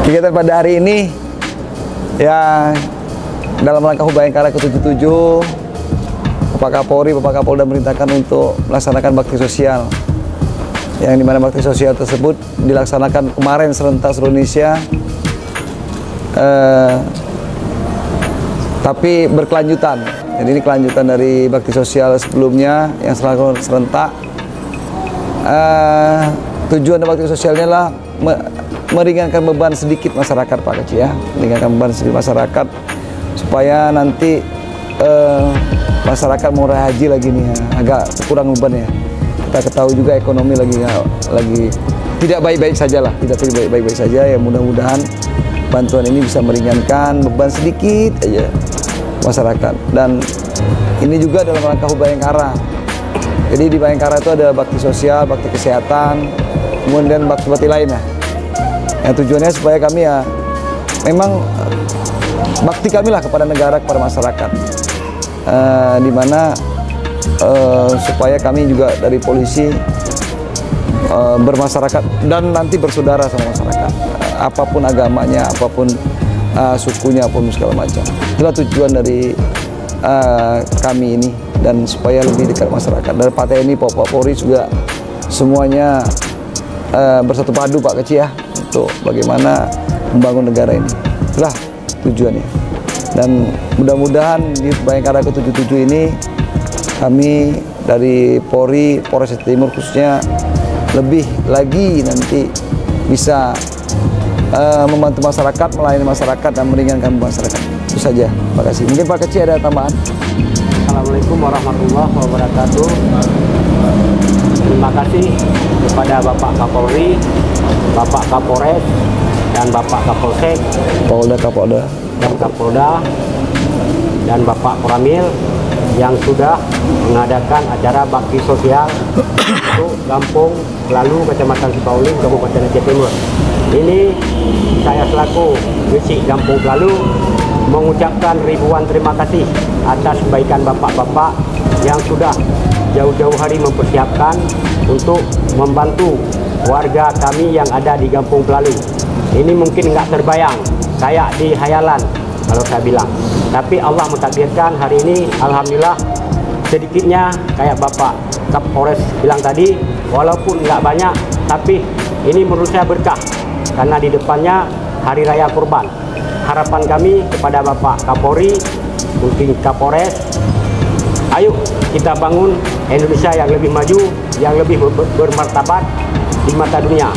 Kegiatan pada hari ini ya dalam rangka HUT Bayangkara ke-77, Bapak Kapolri, Bapak Kapolda memerintahkan untuk melaksanakan bakti sosial, yang dimana bakti sosial tersebut dilaksanakan kemarin serentak seluruh Indonesia, tapi berkelanjutan. Jadi ini kelanjutan dari bakti sosial sebelumnya yang selalu serentak. Tujuan bakti sosialnya adalah meringankan beban sedikit masyarakat, Pak Kecil, ya, meringankan beban sedikit masyarakat supaya nanti masyarakat mau haji lagi nih ya, agak kurang beban ya. Kita ketahui juga ekonomi lagi tidak baik-baik saja lah, tidak baik-baik saja ya. Mudah-mudahan bantuan ini bisa meringankan beban sedikit aja masyarakat. Dan ini juga dalam rangka HUT Bayangkara. Jadi di Bayangkara itu ada bakti sosial, bakti kesehatan, kemudian bakti lainnya. Yang tujuannya supaya kami ya memang bakti kami lah kepada negara, kepada masyarakat, di mana supaya kami juga dari polisi bermasyarakat dan nanti bersaudara sama masyarakat, apapun agamanya, apapun sukunya, apapun segala macam. Itulah tujuan dari kami ini, dan supaya lebih dekat masyarakat. Dari Pak TNI, Pak Polri juga semuanya bersatu padu, Pak Kecil, ya, untuk bagaimana membangun negara ini. Itulah tujuannya. Dan mudah-mudahan di Bayangkara ke-77 ini kami dari Polri, Polres Timur khususnya, lebih lagi nanti bisa membantu masyarakat, melayani masyarakat dan meringankan masyarakat. Itu saja. Terima kasih. Mungkin Pak Kecil ada tambahan. Assalamualaikum warahmatullahi wabarakatuh. Terima kasih kepada Bapak Kapolri, Bapak Kapolres, dan Bapak Kapolsek, Kapolda, dan Kapolda, dan Bapak Koramil yang sudah mengadakan acara bakti sosial untuk Kampung Pelalu, Kecamatan Sipauling, Kabupaten Aceh Timur. Ini saya selaku Wisik Kampung Pelalu mengucapkan ribuan terima kasih atas kebaikan bapak-bapak yang sudah jauh-jauh hari mempersiapkan untuk membantu warga kami yang ada di Kampung Pelalu. Ini mungkin nggak terbayang, kayak di hayalan kalau saya bilang. Tapi Allah mentakdirkan hari ini, alhamdulillah, sedikitnya kayak Bapak Kapolres bilang tadi, walaupun nggak banyak, tapi ini menurut saya berkah karena di depannya Hari Raya Kurban. Harapan kami kepada Bapak Kapolri, mungkin Kapolres, ayo kita bangun Indonesia yang lebih maju, yang lebih bermartabat di mata dunia.